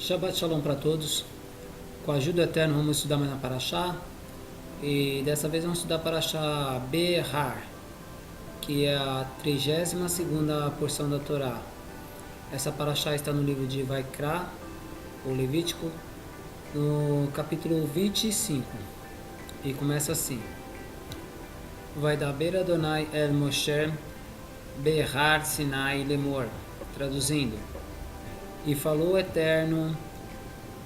Shabbat Shalom para todos. Com a ajuda do Eterno vamos estudar mais na Parashá. E dessa vez vamos estudar a Parashá Behar, que é a 32ª porção da Torá. Essa Parashá está no livro de Vaikra, ou Levítico, no capítulo 25. E começa assim: Vaidaber Adonai el Moshe Behar Sinai Lemor. Traduzindo: E falou o Eterno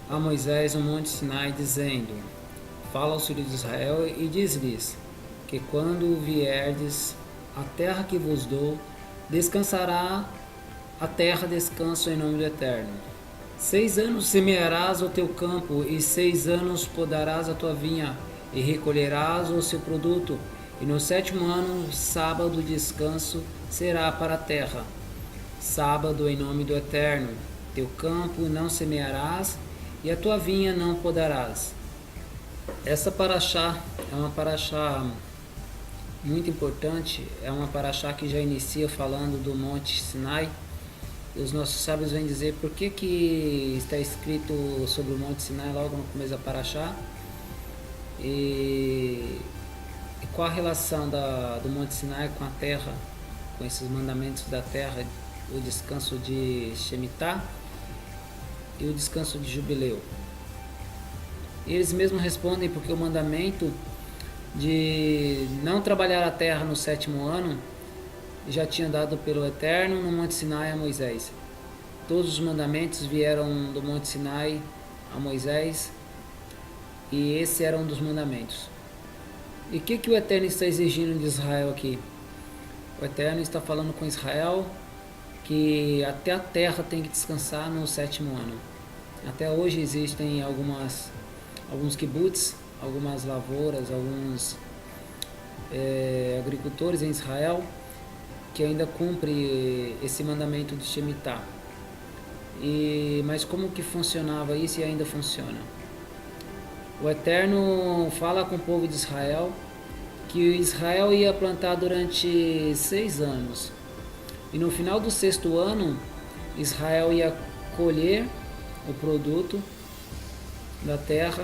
a Moisés no monte Sinai, dizendo: Fala aos filhos de Israel e diz-lhes que quando vierdes à terra que vos dou, descansará a terra, descanso em nome do Eterno. 6 anos semearás o teu campo, e 6 anos podarás a tua vinha, e recolherás o seu produto, e no 7º ano, sábado, descanso será para a terra. Sábado em nome do Eterno. Teu campo não semearás, e a tua vinha não podarás. Essa paraxá é uma paraxá muito importante, é uma paraxá que já inicia falando do Monte Sinai. E os nossos sábios vêm dizer por que está escrito sobre o Monte Sinai logo no começo da paraxá, e qual a relação do Monte Sinai com a terra, com esses mandamentos da terra, o descanso de Shemitah e o descanso de Jubileu. Eles mesmos respondem porque o mandamento de não trabalhar a terra no 7º ano já tinha dado pelo Eterno no Monte Sinai a Moisés. Todos os mandamentos vieram do Monte Sinai a Moisés, e esse era um dos mandamentos. E o que o Eterno está exigindo de Israel aqui? O Eterno está falando com Israel que até a terra tem que descansar no 7º ano. Até hoje existem alguns kibbutz, algumas lavouras, alguns agricultores em Israel que ainda cumprem esse mandamento de Shemitah. Mas como que funcionava isso e ainda funciona? O Eterno fala com o povo de Israel que Israel ia plantar durante 6 anos. E no final do 6º ano, Israel ia colher o produto da terra.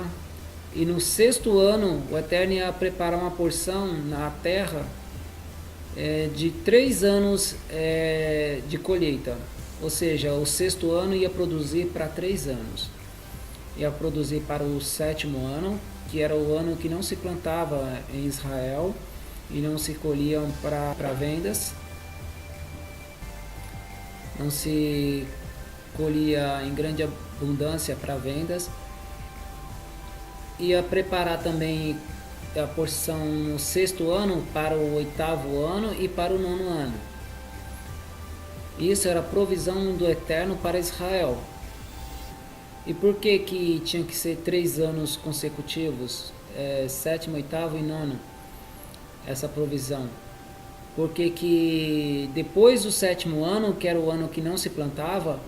E no 6º ano, o Eterno ia preparar uma porção na terra de 3 anos de colheita. Ou seja, o 6º ano ia produzir para 3 anos. Ia produzir para o 7º ano, que era o ano que não se plantava em Israel e não se colhiam para vendas. Não se colhia em grande abundância para vendas. Ia preparar também a porção no 6º ano para o 8º ano e para o 9º ano. Isso era a provisão do Eterno para Israel. E por que tinha que ser 3 anos consecutivos, 7º, 8º e 9º, essa provisão? Porque que depois do 7º ano, que era o ano que não se plantava,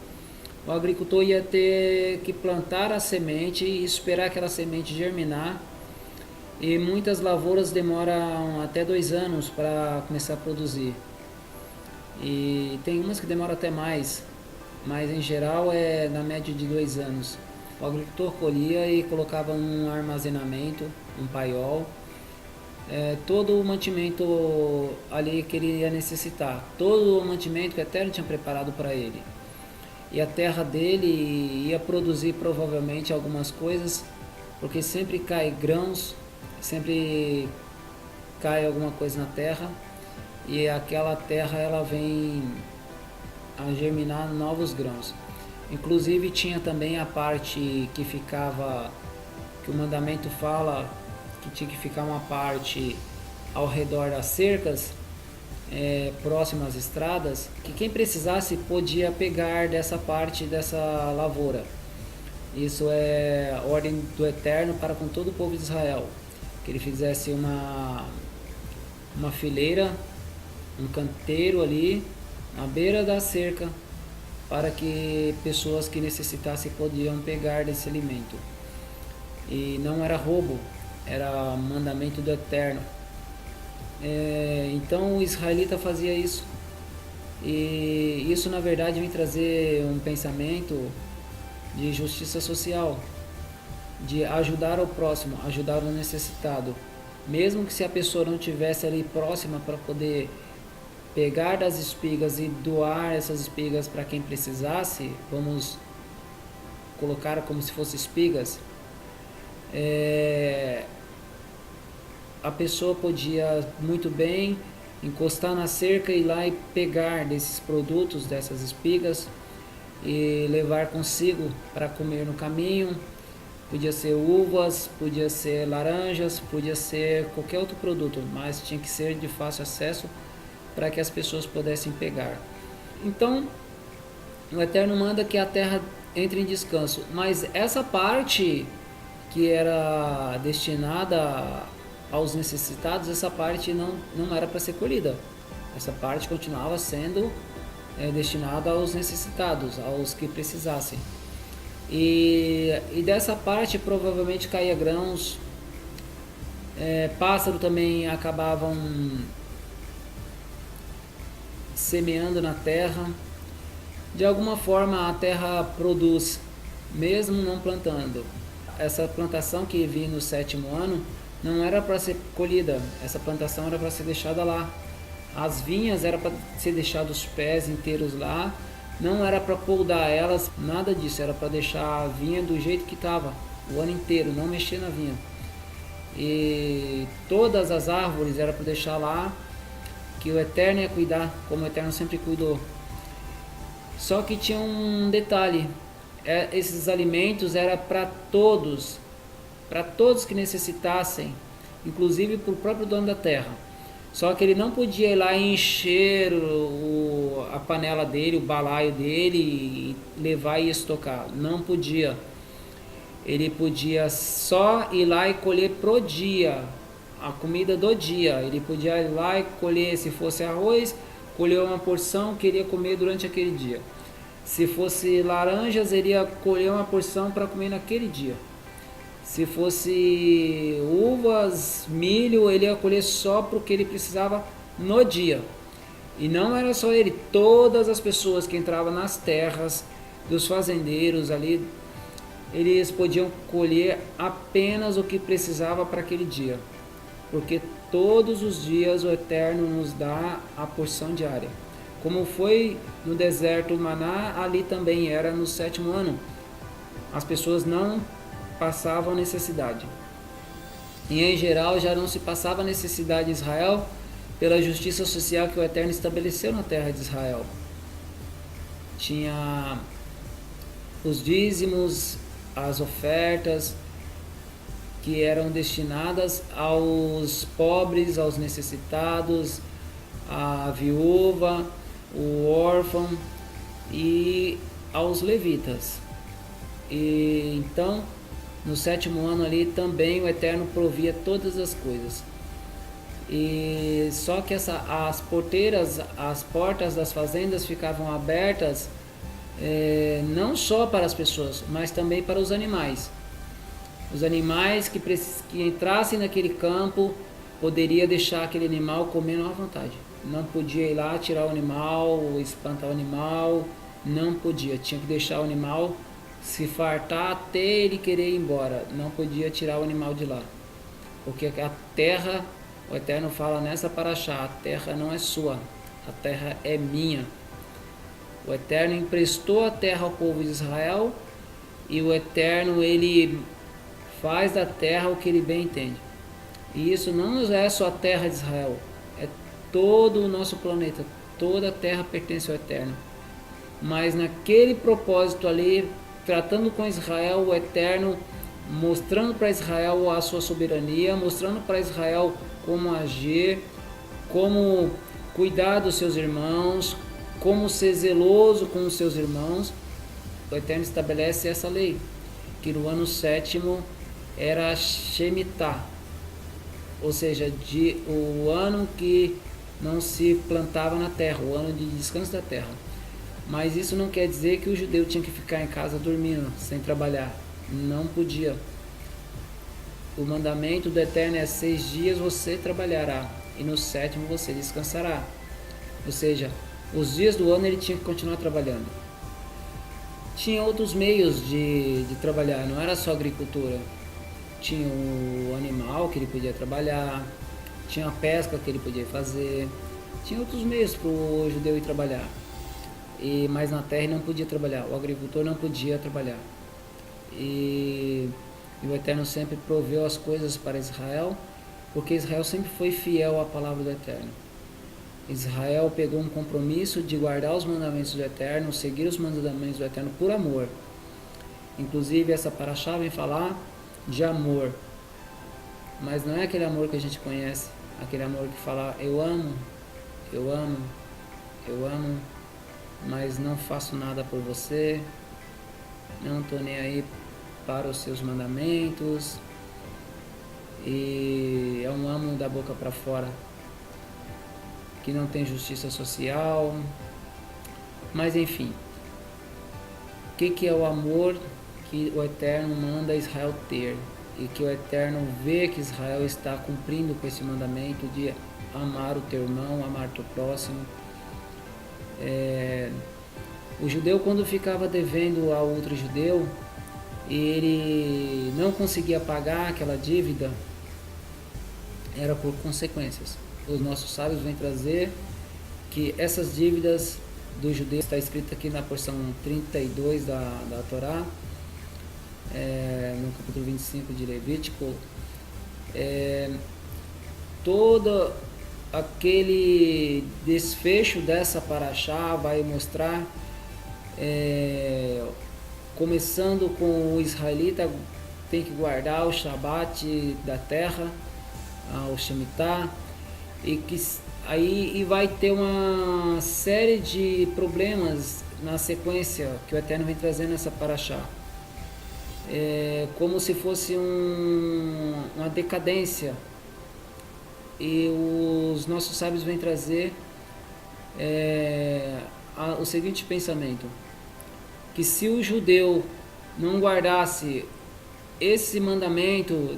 o agricultor ia ter que plantar a semente e esperar aquela semente germinar. E muitas lavouras demoram até 2 anos para começar a produzir. E tem umas que demoram até mais, mas em geral é na média de 2 anos. O agricultor colhia e colocava num armazenamento, um paiol, todo o mantimento ali que ele ia necessitar, todo o mantimento que o Eterno tinha preparado para ele. E a terra dele ia produzir provavelmente algumas coisas, porque sempre cai grãos, sempre cai alguma coisa na terra, e aquela terra ela vem a germinar novos grãos. Inclusive tinha também a parte que ficava, que o mandamento fala que tinha que ficar uma parte ao redor das cercas, próximo às estradas, que quem precisasse podia pegar dessa parte dessa lavoura. Isso é a ordem do Eterno para com todo o povo de Israel, que ele fizesse uma fileira, um canteiro ali na beira da cerca, para que pessoas que necessitassem podiam pegar desse alimento. E não era roubo, era mandamento do Eterno. Então o israelita fazia isso, e isso na verdade vem trazer um pensamento de justiça social, de ajudar o próximo, ajudar o necessitado. Mesmo que se a pessoa não tivesse ali próxima para poder pegar das espigas e doar essas espigas para quem precisasse, vamos colocar como se fossem espigas, a pessoa podia muito bem encostar na cerca e ir lá e pegar desses produtos, dessas espigas, e levar consigo para comer no caminho. Podia ser uvas, podia ser laranjas, podia ser qualquer outro produto, mas tinha que ser de fácil acesso para que as pessoas pudessem pegar. Então, o Eterno manda que a terra entre em descanso, mas essa parte que era destinada aos necessitados, essa parte não era para ser colhida. Essa parte continuava sendo destinada aos necessitados, aos que precisassem. E dessa parte provavelmente caía grãos, pássaro também acabavam semeando na terra. De alguma forma a terra produz, mesmo não plantando. Essa plantação que vinha no 7º ano não era para ser colhida, essa plantação era para ser deixada lá. As vinhas era para ser deixado os pés inteiros lá, não era para podar elas, nada disso, era para deixar a vinha do jeito que estava o ano inteiro, não mexer na vinha. E todas as árvores era para deixar lá, que o Eterno ia cuidar, como o Eterno sempre cuidou. Só que tinha um detalhe, esses alimentos era para todos que necessitassem, inclusive para o próprio dono da terra. Só que ele não podia ir lá e encher a panela dele, o balaio dele e levar e estocar. Não podia. Ele podia só ir lá e colher pro dia, a comida do dia. Ele podia ir lá e colher, se fosse arroz, colher uma porção que iria comer durante aquele dia. Se fosse laranjas, ele ia colher uma porção para comer naquele dia. Se fosse uvas, milho, ele ia colher só para o que ele precisava no dia. E não era só ele, todas as pessoas que entravam nas terras dos fazendeiros ali, eles podiam colher apenas o que precisava para aquele dia. Porque todos os dias o Eterno nos dá a porção diária. Como foi no deserto o maná, ali também era no 7º ano. As pessoas não passavam necessidade. E em geral já não se passava necessidade em Israel pela justiça social que o Eterno estabeleceu na terra de Israel. Tinha os dízimos, as ofertas que eram destinadas aos pobres, aos necessitados, à viúva, o órfão e aos levitas. E então no 7º ano ali também o Eterno provia todas as coisas. E só que as portas das fazendas ficavam abertas não só para as pessoas, mas também para os animais. Os animais que entrassem naquele campo poderia deixar aquele animal comendo à vontade. Não podia ir lá tirar o animal, espantar o animal, não podia. Tinha que deixar o animal se fartar até ele querer ir embora. Não podia tirar o animal de lá. Porque a terra, o Eterno fala nessa paraxá, a terra não é sua, a terra é minha. O Eterno emprestou a terra ao povo de Israel e o Eterno, ele faz da terra o que ele bem entende. E isso não é só a terra de Israel, é todo o nosso planeta, toda a terra pertence ao Eterno. Mas naquele propósito ali, tratando com Israel, o Eterno mostrando para Israel a sua soberania, mostrando para Israel como agir, como cuidar dos seus irmãos, como ser zeloso com os seus irmãos. O Eterno estabelece essa lei, que no ano 7º era Shemitah, ou seja, o ano que não se plantava na terra, o ano de descanso da terra. Mas isso não quer dizer que o judeu tinha que ficar em casa dormindo, sem trabalhar. Não podia. O mandamento do Eterno é 6 dias você trabalhará, e no 7º você descansará. Ou seja, os dias do ano ele tinha que continuar trabalhando. tinha outros meios de trabalhar, não era só agricultura. Tinha o animal que ele podia trabalhar, tinha a pesca que ele podia fazer, tinha outros meios para o judeu ir trabalhar. Mas na terra ele não podia trabalhar, o agricultor não podia trabalhar. E o Eterno sempre proveu as coisas para Israel, porque Israel sempre foi fiel à palavra do Eterno. Israel pegou um compromisso de guardar os mandamentos do Eterno, seguir os mandamentos do Eterno por amor. Inclusive essa paraxá vem falar de amor, mas não é aquele amor que a gente conhece, aquele amor que fala eu amo, eu amo, eu amo, mas não faço nada por você, não estou nem aí para os seus mandamentos, e é um amo da boca para fora, que não tem justiça social. Mas enfim, o que é o amor que o Eterno manda Israel ter, e que o Eterno vê que Israel está cumprindo com esse mandamento de amar o teu irmão, amar o teu próximo. O judeu, quando ficava devendo a outro judeu e ele não conseguia pagar aquela dívida, era por consequências. Os nossos sábios vêm trazer que essas dívidas do judeu, está escrito aqui na porção 32 da Torá, no capítulo 25 de Levítico, todo aquele desfecho dessa paraxá vai mostrar, começando com o israelita tem que guardar o Shabat da terra, o Shemitah, e vai ter uma série de problemas na sequência que o Eterno vem trazendo nessa paraxá. Como se fosse uma decadência. E os nossos sábios vêm trazer o seguinte pensamento: que se o judeu não guardasse esse mandamento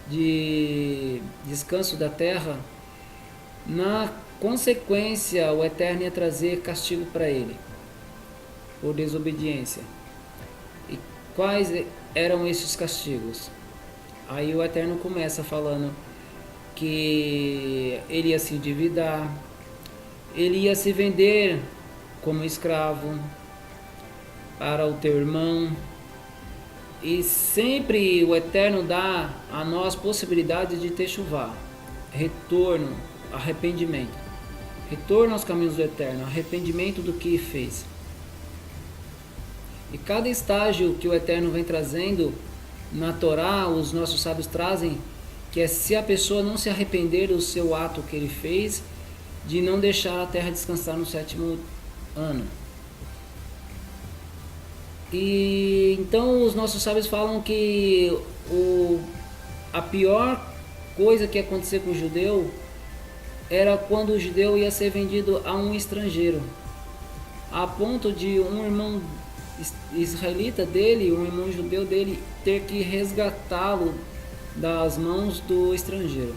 de descanso da terra, na consequência o Eterno ia trazer castigo para ele por desobediência. E quais eram esses castigos? Aí o Eterno começa falando que ele ia se endividar, ele ia se vender como escravo para o teu irmão. E sempre o Eterno dá a nós possibilidade de techuvá, retorno, arrependimento. Retorno aos caminhos do Eterno, arrependimento do que fez. E cada estágio que o Eterno vem trazendo na Torá, os nossos sábios trazem, que é se a pessoa não se arrepender do seu ato que ele fez, de não deixar a terra descansar no 7º ano. E então os nossos sábios falam que a pior coisa que ia acontecer com o judeu era quando o judeu ia ser vendido a um estrangeiro, a ponto de um irmão israelita dele, um irmão judeu dele, ter que resgatá-lo das mãos do estrangeiro.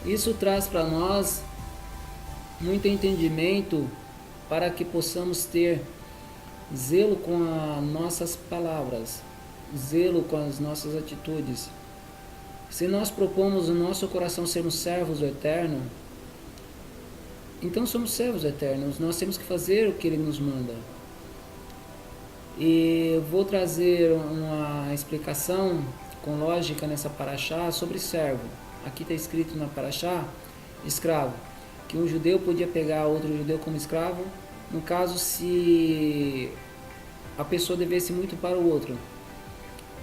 Isso traz para nós muito entendimento para que possamos ter zelo com as nossas palavras, zelo com as nossas atitudes. Se nós propomos no nosso coração sermos servos do Eterno, então somos servos eternos, nós temos que fazer o que Ele nos manda. E vou trazer uma explicação com lógica nessa paraxá sobre servo. Aqui está escrito na paraxá, escravo, que um judeu podia pegar outro judeu como escravo, no caso se a pessoa devesse muito para o outro.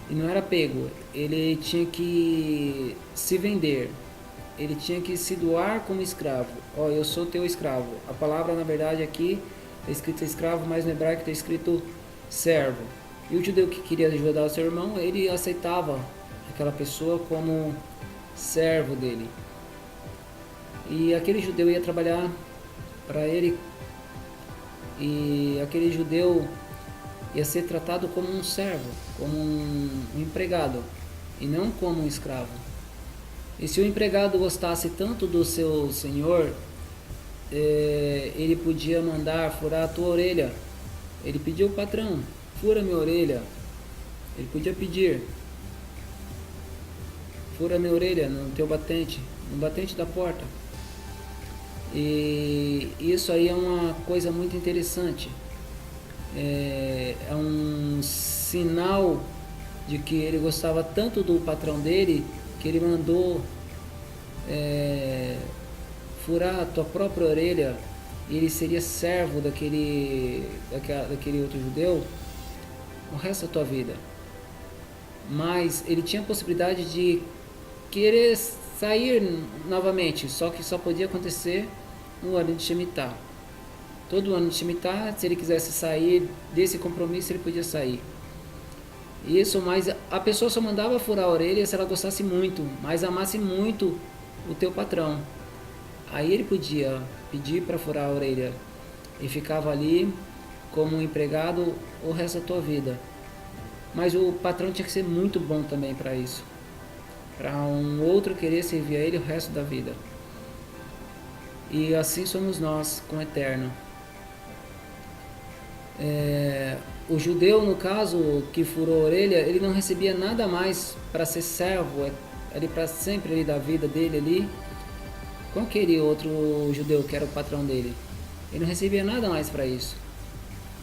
E não era pego, ele tinha que se vender, ele tinha que se doar como escravo. Eu sou teu escravo. A palavra na verdade aqui está escrito escravo, mas no hebraico está escrito servo. E o judeu que queria ajudar o seu irmão, ele aceitava aquela pessoa como servo dele. E aquele judeu ia trabalhar para ele, e aquele judeu ia ser tratado como um servo, como um empregado, e não como um escravo. E se o empregado gostasse tanto do seu senhor, ele podia mandar furar a tua orelha, Ele pediu ao patrão, fura minha orelha. Ele podia pedir, fura minha orelha no teu batente, no batente da porta. E isso aí é uma coisa muito interessante. É um sinal de que ele gostava tanto do patrão dele que ele mandou furar a tua própria orelha, e ele seria servo daquele outro judeu o resto da tua vida. Mas ele tinha a possibilidade de querer sair novamente, só que só podia acontecer no ano de Shemitah. Todo ano de Shemitah, se ele quisesse sair desse compromisso, ele podia sair. Isso, mas a pessoa só mandava furar a orelha se ela gostasse muito, mas amasse muito o teu patrão. Aí ele podia pedir para furar a orelha e ficava ali como um empregado o resto da tua vida. Mas o patrão tinha que ser muito bom também para isso, para um outro querer servir a ele o resto da vida. E assim somos nós com o Eterno. O judeu, no caso, que furou a orelha, ele não recebia nada mais para ser servo ali para sempre ali da vida dele ali, com aquele outro judeu que era o patrão dele. Ele não recebia nada mais para isso,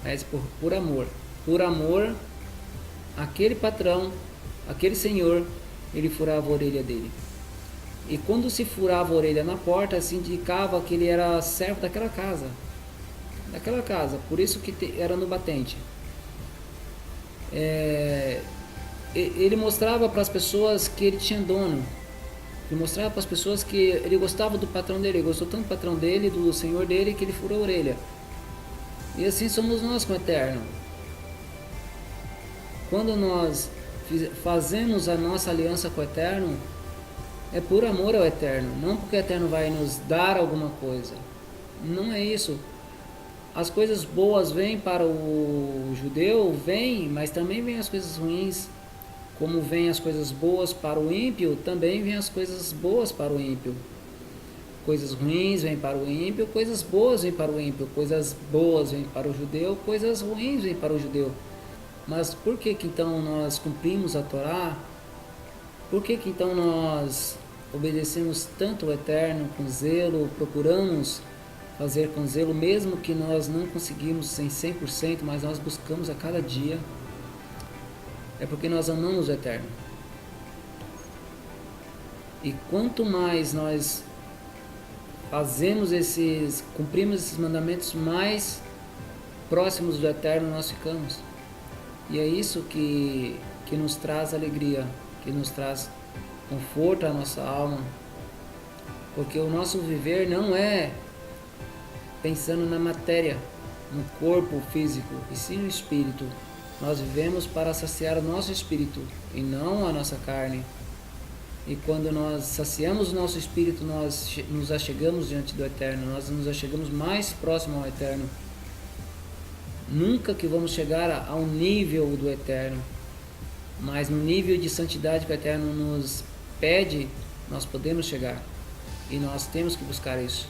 mas por amor, aquele patrão, aquele senhor, ele furava a orelha dele. E quando se furava a orelha na porta, se indicava que ele era servo daquela casa. Por isso que era no batente. Ele mostrava para as pessoas que ele tinha dono. Ele mostrava para as pessoas que ele gostava do patrão dele. Ele gostou tanto do patrão dele, do senhor dele, que ele furou a orelha. E assim somos nós com o Eterno. Quando nós fazemos a nossa aliança com o Eterno, é por amor ao Eterno, não porque o Eterno vai nos dar alguma coisa. Não é isso. As coisas boas vêm para o judeu, mas também vêm as coisas ruins. Como vêm as coisas boas para o ímpio, também vêm as coisas boas para o ímpio. Coisas ruins vêm para o ímpio, coisas boas vêm para o ímpio. Coisas boas vêm para o judeu, coisas ruins vêm para o judeu. Mas por que então nós cumprimos a Torá? Por que então nós obedecemos tanto o Eterno com zelo, procuramos fazer com zelo, mesmo que nós não conseguimos em 100%, mas nós buscamos a cada dia? É porque nós amamos o Eterno. E quanto mais nós cumprimos esses mandamentos, mais próximos do Eterno nós ficamos. E é isso que nos traz alegria, que nos traz conforto à nossa alma. Porque o nosso viver não é pensando na matéria, no corpo físico, e sim no espírito. Nós vivemos para saciar o nosso espírito e não a nossa carne. E quando nós saciamos o nosso espírito, nós nos achegamos diante do Eterno, nós nos achegamos mais próximo ao Eterno. Nunca que vamos chegar ao nível do Eterno, mas no nível de santidade que o Eterno nos pede, nós podemos chegar. E nós temos que buscar isso.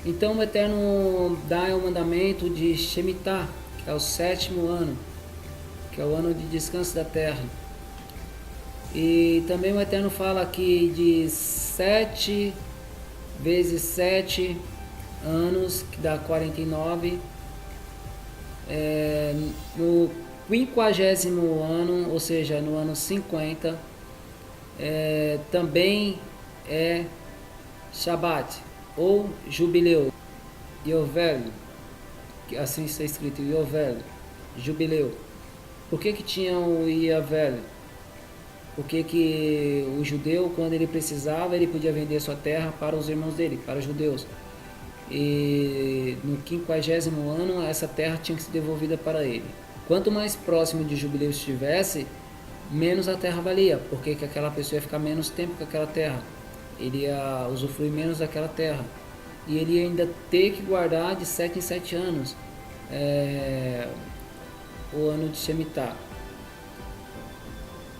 Então o Eterno dá o mandamento de Shemitah, que é o 7º ano, que é o ano de descanso da terra. E também o Eterno fala aqui de 7 vezes 7 anos, que dá 49. No 50º ano, ou seja, no ano 50, também é Shabat, ou Jubileu, Yovel, assim está escrito, Yovel, Jubileu. Por que tinha o Yovel? Porque o judeu, quando ele precisava, ele podia vender sua terra para os irmãos dele, para os judeus. E no 50º ano, essa terra tinha que ser devolvida para ele. Quanto mais próximo de Jubileu estivesse, menos a terra valia, porque que aquela pessoa ia ficar menos tempo com aquela terra. Ele ia usufruir menos daquela terra. E ele ia ainda ter que guardar de 7 em 7 anos o ano de Shemitah.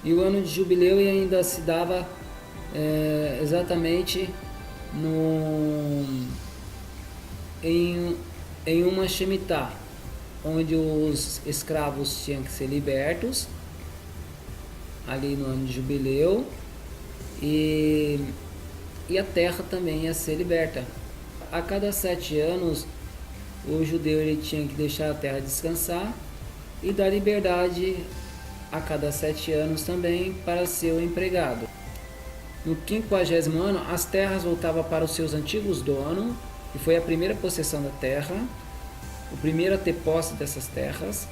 E o ano de Jubileu ainda se dava exatamente em uma Shemitah, onde os escravos tinham que ser libertos, ali no ano de jubileu, e a terra também ia ser liberta. A cada 7 anos, o judeu ele tinha que deixar a terra descansar e dar liberdade a cada 7 anos também para seu empregado. No 50º ano, as terras voltavam para os seus antigos donos, e foi a primeira possessão da terra, o primeiro a ter posse dessas terras.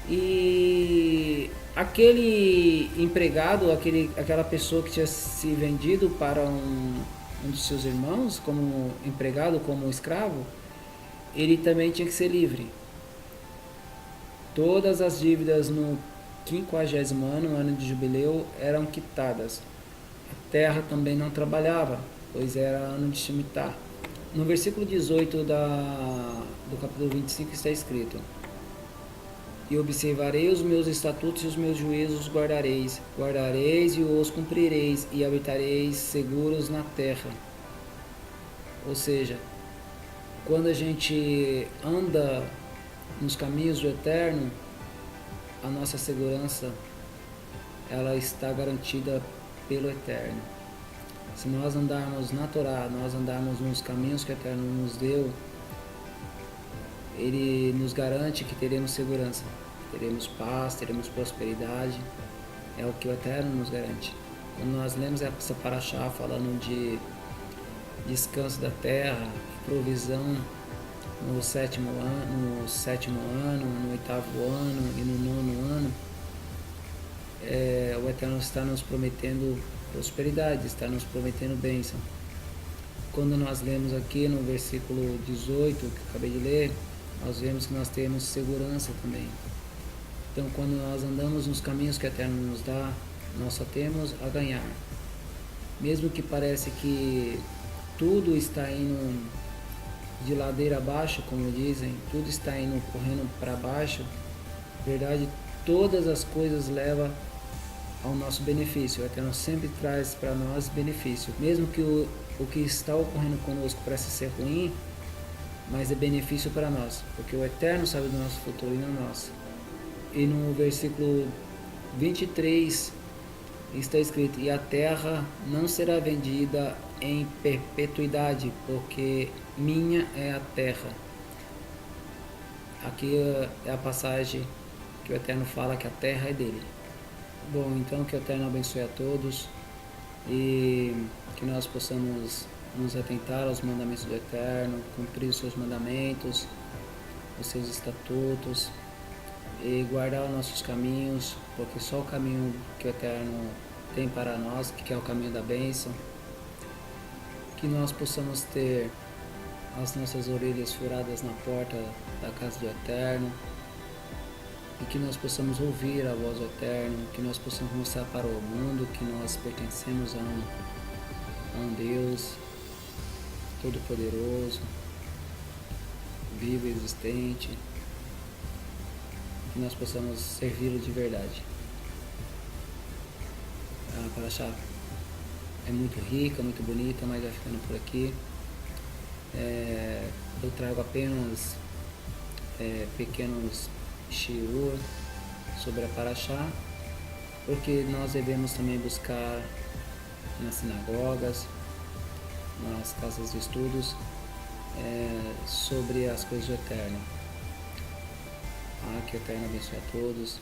E aquele empregado, aquela pessoa que tinha se vendido para um dos seus irmãos como empregado, como escravo, ele também tinha que ser livre. Todas as dívidas no 50º ano, ano de jubileu, eram quitadas. A terra também não trabalhava, pois era ano de Shemitah. No versículo 18 do capítulo 25 está escrito: e observarei os meus estatutos e os meus juízos guardareis e os cumprireis, e habitareis seguros na terra. Ou seja, quando a gente anda nos caminhos do Eterno, a nossa segurança ela está garantida pelo Eterno. Se nós andarmos na Torá, nós andarmos nos caminhos que o Eterno nos deu, Ele nos garante que teremos segurança, teremos paz, teremos prosperidade. É o que o Eterno nos garante. Quando nós lemos essa paraxá falando de descanso da terra, provisão no 7º ano, no 8º ano e no 9º ano, o Eterno está nos prometendo prosperidade, está nos prometendo bênção. Quando nós lemos aqui no versículo 18, que eu acabei de ler, nós vemos que nós temos segurança também. Então, quando nós andamos nos caminhos que o Eterno nos dá, nós só temos a ganhar. Mesmo que parece que tudo está indo de ladeira abaixo, como dizem, tudo está indo correndo para baixo, na verdade, todas as coisas levam ao nosso benefício. O Eterno sempre traz para nós benefício. Mesmo que o que está ocorrendo conosco parece ser ruim, mas é benefício para nós, porque o Eterno sabe do nosso futuro e não nós. E no versículo 23 está escrito: e a terra não será vendida em perpetuidade, porque minha é a terra. Aqui é a passagem que o Eterno fala que a terra é dele. Bom, então que o Eterno abençoe a todos e que nós possamos nos atentar aos mandamentos do Eterno, cumprir os seus mandamentos, os seus estatutos e guardar os nossos caminhos, porque só o caminho que o Eterno tem para nós, que é o caminho da bênção, que nós possamos ter as nossas orelhas furadas na porta da casa do Eterno, e que nós possamos ouvir a voz do Eterno, que nós possamos mostrar para o mundo que nós pertencemos a um Deus Todo-Poderoso, vivo e existente, que nós possamos servi-lo de verdade. A paraxá é muito rica, muito bonita, mas vai ficando por aqui. Eu trago apenas pequenos shiur sobre a paraxá, porque nós devemos também buscar nas sinagogas, nas casas de estudos, sobre as coisas do Eterno. Que o Eterno abençoe a todos.